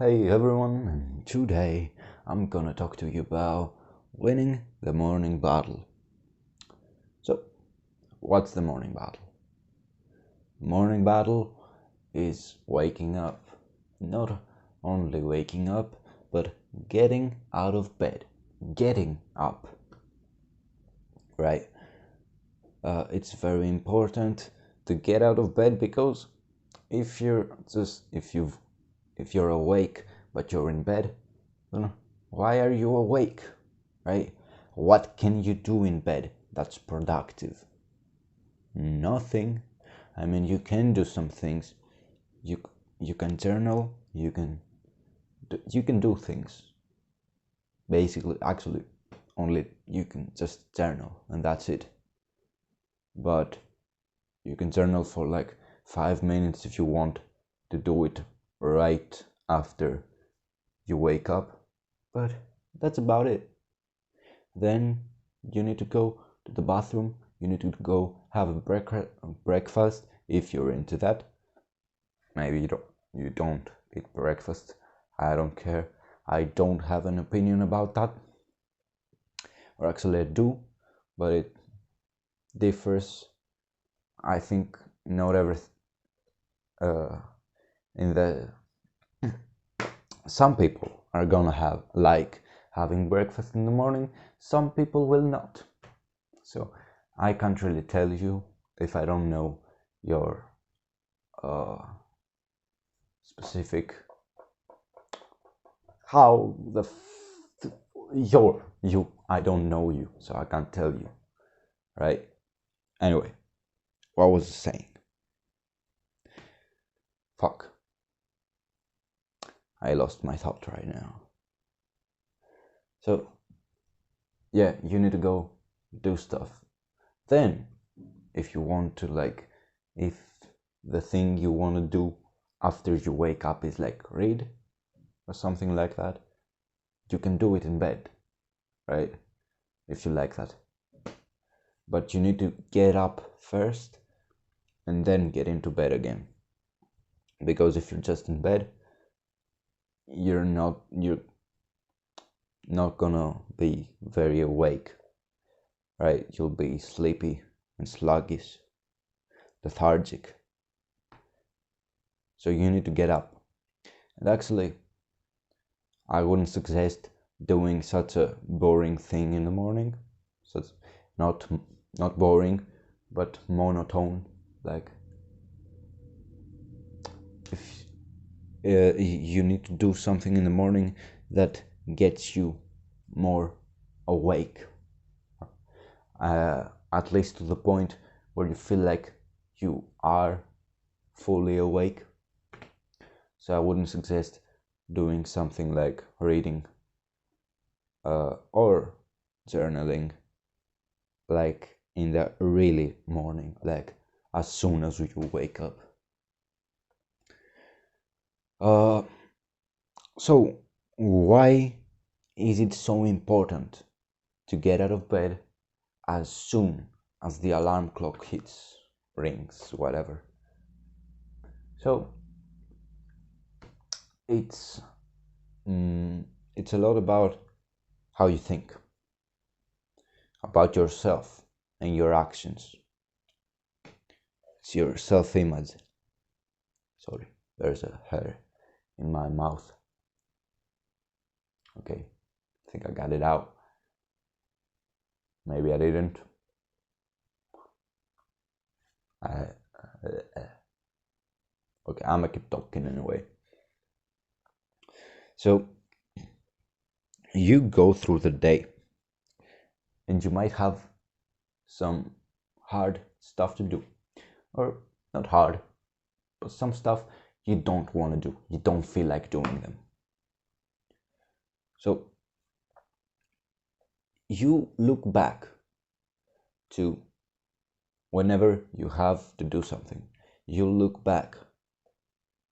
Hey everyone, and today I'm gonna talk to you about winning the morning battle. So, what's the morning battle? Morning battle is waking up. Not only waking up, but getting out of bed. Getting up. Right? It's very important to get out of bed because if you're awake but you're in bed, then why are you awake, right? What can you do in bed that's productive? Nothing. I mean, you can do some things. You can journal. You can do things. Basically, actually, only you can just journal, and that's it. But you can journal for like 5 minutes if you want to do it right after you wake up, but that's about it. Then you need to go to the bathroom, you need to go have a breakfast if you're into that. Maybe you don't eat breakfast. I don't care. I don't have an opinion about that. Or actually I do, but it differs. I think not every in the some people are gonna have like having breakfast in the morning, some people will not. So I can't really tell you if I don't know your specific how the your you I don't know you, so I can't tell you, right? Anyway, what was I saying? Fuck, I lost my thought right now. So yeah, you need to go do stuff. Then if you want to, like, if the thing you want to do after you wake up is like read or something like that, you can do it in bed, right? If you like that. But you need to get up first and then get into bed again. Because if you're just in bed, you're not gonna be very awake, right? You'll be sleepy and sluggish, lethargic. So you need to get up. And actually, I wouldn't suggest doing such a boring thing in the morning. So it's not boring, but monotone. Like, if you need to do something in the morning that gets you more awake, at least to the point where you feel like you are fully awake. So I wouldn't suggest doing something like reading or journaling like in the really morning, like as soon as you wake up. So why is it so important to get out of bed as soon as the alarm clock rings, whatever? So it's it's a lot about how you think, about yourself and your actions. It's your self-image. Sorry, there's a hair in my mouth. Okay, I think I got it out. Maybe I didn't. Okay, I'm gonna keep talking anyway. So you go through the day and you might have some hard stuff to do, or not hard, but some stuff you don't want to do, you don't feel like doing them. So you look back to whenever you have to do something, you look back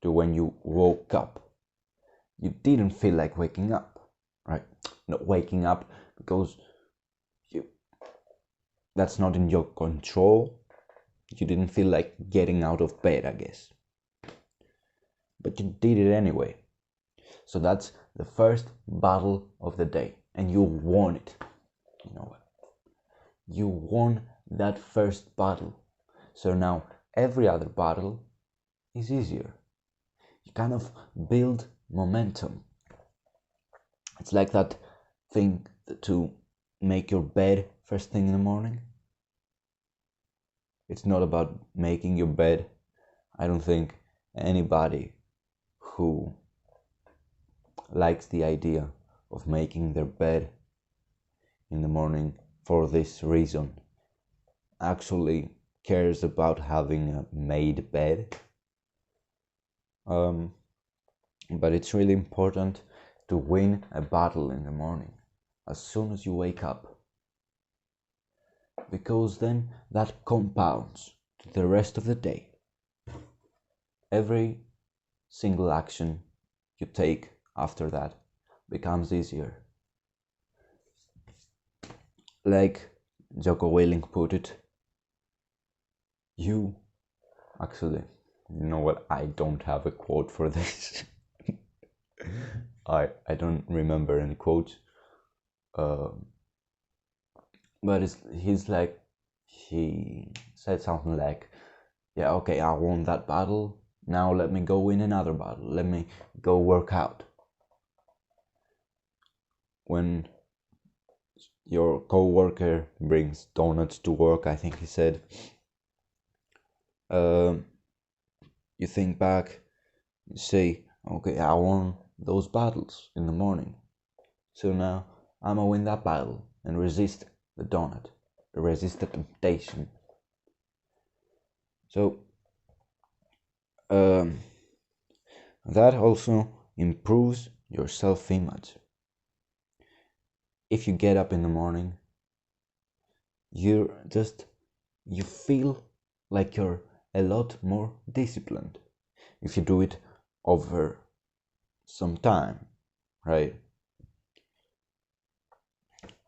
to when you woke up. You didn't feel like waking up, right? Not waking up because that's not in your control. You didn't feel like getting out of bed, I guess. But you did it anyway. So that's the first battle of the day, and you won it. You know what? You won that first battle. So now every other battle is easier. You kind of build momentum. It's like that thing to make your bed first thing in the morning. It's not about making your bed. I don't think anybody who likes the idea of making their bed in the morning for this reason actually cares about having a made bed. But it's really important to win a battle in the morning as soon as you wake up, because then that compounds to the rest of the day. Every single action you take after that becomes easier. Like Jocko Willink put it, you know what, I don't have a quote for this. I don't remember any quotes, but he said something like, yeah, okay, I won that battle, now let me go win another battle, let me go work out. When your co-worker brings donuts to work, I think he said, you think back, you say, okay, I won those battles in the morning, so now I'm gonna win that battle and resist the donut, resist the temptation. So that also improves your self-image. If you get up in the morning, you feel like you're a lot more disciplined. If you do it over some time, right?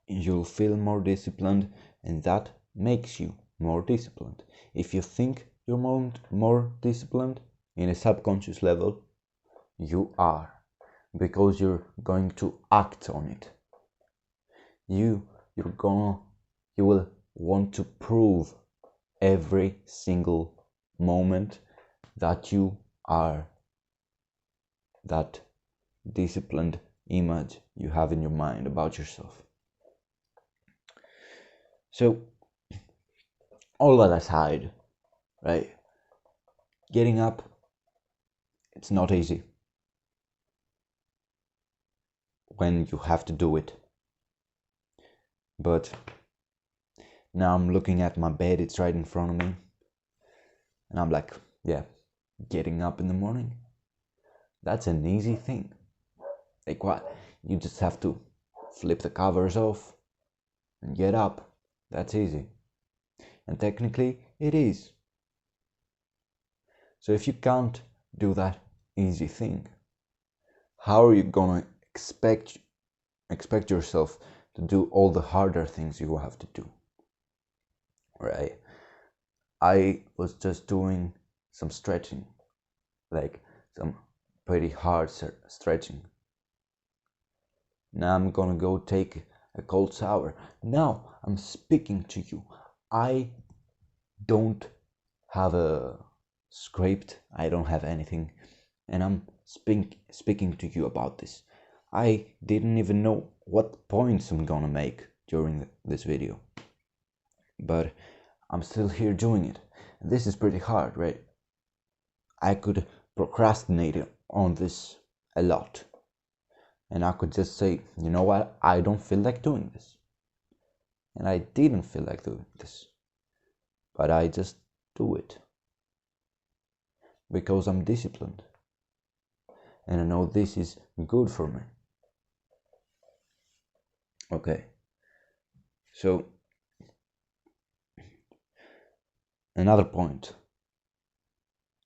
You'll feel more disciplined, and that makes you more disciplined. If you think you're more disciplined in a subconscious level, you are, because you're going to act on it. You will want to prove every single moment that you are that disciplined image you have in your mind about yourself. So, all that aside, right? Getting up, it's not easy when you have to do it. But now I'm looking at my bed, it's right in front of me, and I'm like, yeah, getting up in the morning, that's an easy thing. Like what? You just have to flip the covers off and get up. That's easy. And technically, it is. So if you can't do that easy thing, how are you gonna expect yourself to do all the harder things you have to do? Right? I was just doing some stretching, like some pretty hard stretching. Now I'm gonna go take a cold shower. Now I'm speaking to you. I don't have a script, I don't have anything, and I'm speaking to you about this. I didn't even know what points I'm gonna make during this video, but I'm still here doing it. This is pretty hard, right? I could procrastinate on this a lot, and I could just say, you know what, I don't feel like doing this. And I didn't feel like doing this, but I just do it because I'm disciplined and I know this is good for me. Okay, so another point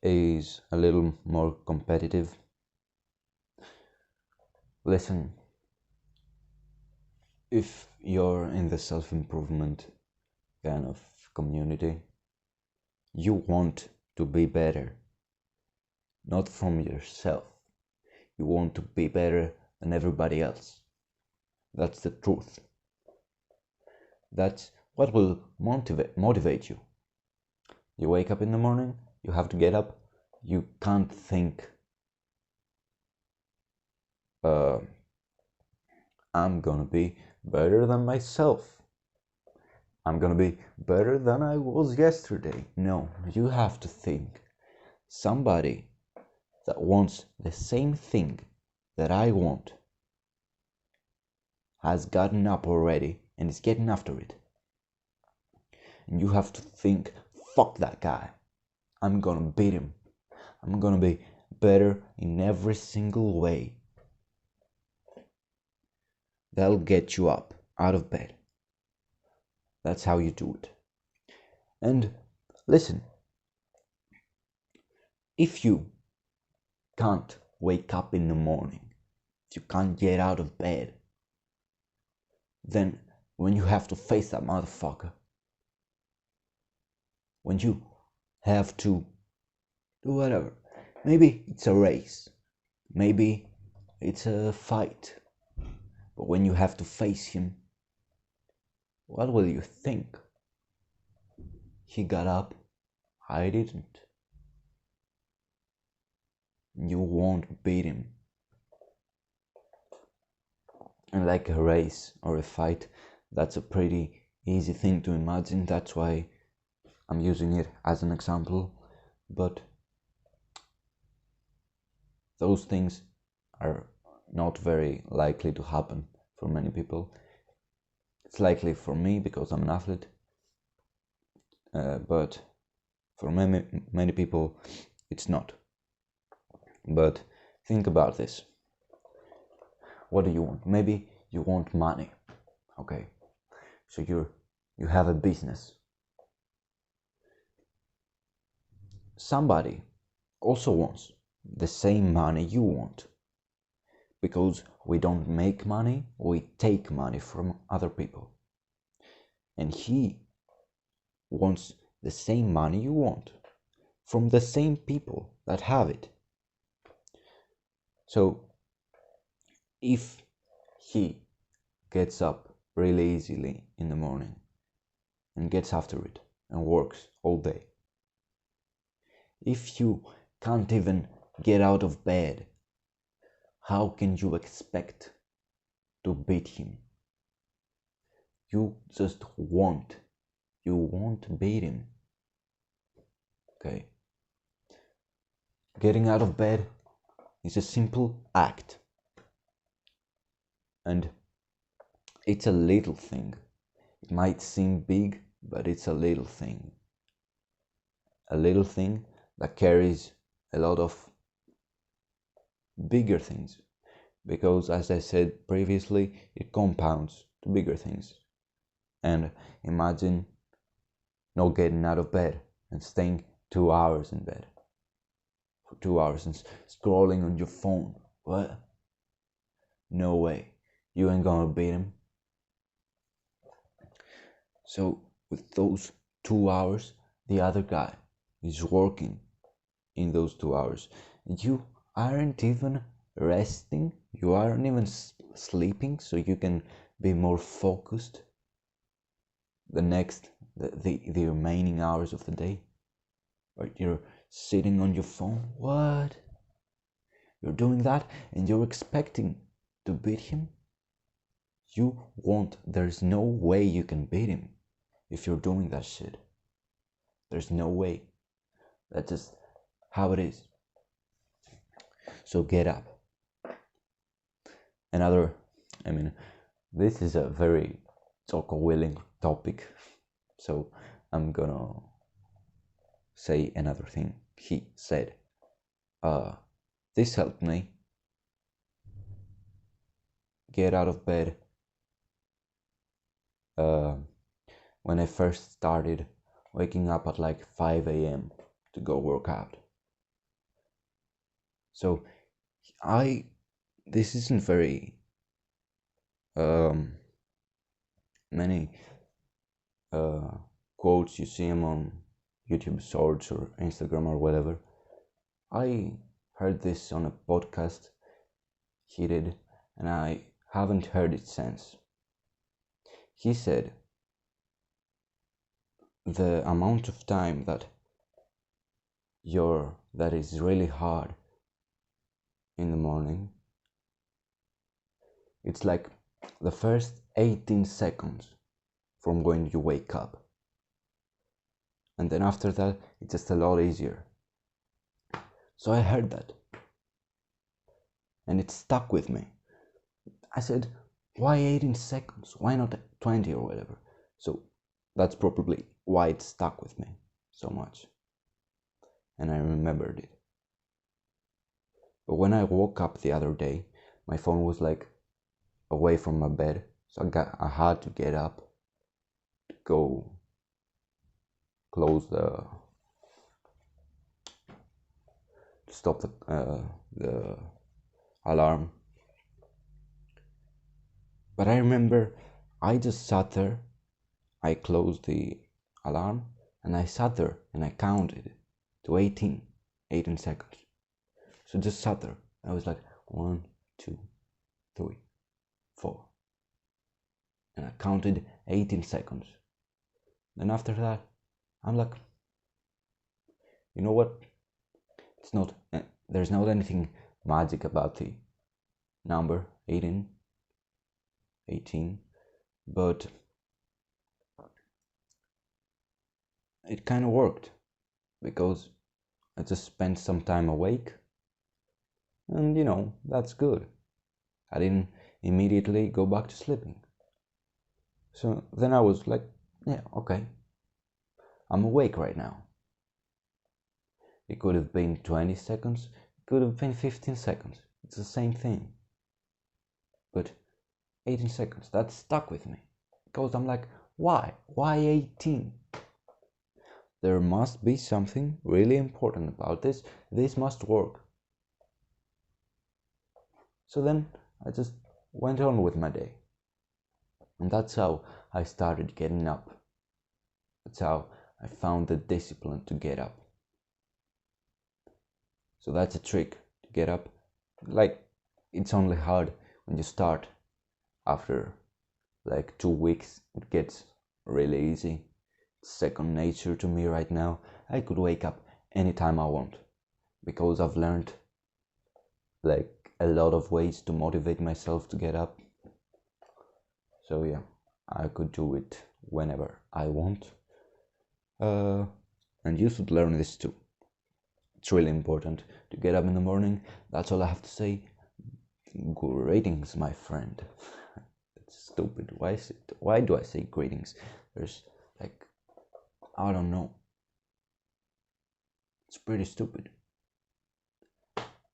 is a little more competitive. Listen, if you're in the self-improvement kind of community, you want to be better, not from yourself. You want to be better than everybody else. That's the truth. That's what will motivate you. You wake up in the morning, you have to get up, you can't think, I'm gonna be better than myself. I'm gonna be better than I was yesterday. No, you have to think, somebody that wants the same thing that I want has gotten up already and is getting after it. And you have to think, fuck that guy. I'm gonna beat him. I'm gonna be better in every single way. That'll get you up out of bed. That's how you do it. And listen, if you can't wake up in the morning, if you can't get out of bed, then when you have to face that motherfucker, when you have to do whatever, maybe it's a race, maybe it's a fight, but when you have to face him, what will you think? He got up, I didn't. You won't beat him. And like a race or a fight, that's a pretty easy thing to imagine. That's why I'm using it as an example. But those things are not very likely to happen for many people. It's likely for me because I'm an athlete, but for many people it's not. But think about this. What do you want? Maybe you want money. Okay, so you have a business. Somebody also wants the same money you want, because we don't make money, we take money from other people. And he wants the same money you want from the same people that have it. So if he gets up really easily in the morning and gets after it and works all day, if you can't even get out of bed, how can you expect to beat him? You just won't. You won't beat him. Okay? Getting out of bed is a simple act. And it's a little thing. It might seem big, but it's a little thing. A little thing that carries a lot of bigger things. Because as I said previously, it compounds to bigger things. And imagine not getting out of bed and staying 2 hours in bed. For 2 hours and scrolling on your phone. What? No way. You ain't gonna beat him. So with those 2 hours, the other guy is working in those 2 hours. You aren't even resting. You aren't even sleeping, so you can be more focused the remaining hours of the day. Or you're sitting on your phone. What? You're doing that and you're expecting to beat him? You won't. There's no way you can beat him if you're doing that shit. There's no way. That's just how it is. So get up. This is a very talk-willing topic, so I'm gonna say another thing he said. This helped me get out of bed when I first started waking up at like 5 a.m. to go work out. So this isn't very many quotes you see them on YouTube Shorts or Instagram or whatever. I heard this on a podcast he did, and I haven't heard it since. He said the amount of time that is really hard in the morning, it's like the first 18 seconds from when you wake up, and then after that it's just a lot easier. So I heard that and it stuck with me. I said, why 18 seconds? Why not 20 or whatever? So that's probably why it stuck with me so much, and I remembered it. But when I woke up the other day, my phone was like away from my bed, so I had to get up to go close to stop the alarm. But I remember I just sat there, I closed the alarm, and I sat there and I counted to 18 seconds. So just sat there. I was like 1, 2, 3, 4, and I counted 18 seconds. Then after that, I'm like, you know what? It's not. There's not anything magic about the number 18, but it kind of worked because I just spent some time awake, and that's good. I didn't immediately go back to sleeping. So then I was like, yeah, okay, I'm awake right now. It could have been 20 seconds, it could have been 15 seconds. It's the same thing. But 18 seconds, that stuck with me. Because I'm like, why? Why 18? There must be something really important about this. This must work. So then I just went on with my day. And that's how I started getting up. That's how I found the discipline to get up. So that's a trick to get up. Like, it's only hard when you start. After like 2 weeks, it gets really easy. It's second nature to me right now. I could wake up anytime I want because I've learned like a lot of ways to motivate myself to get up. So yeah, I could do it whenever I want. And you should learn this too. It's really important to get up in the morning. That's all I have to say. Greetings, my friend. It's stupid. Why do I say greetings? There's like, I don't know. It's pretty stupid.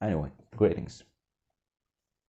Anyway, greetings.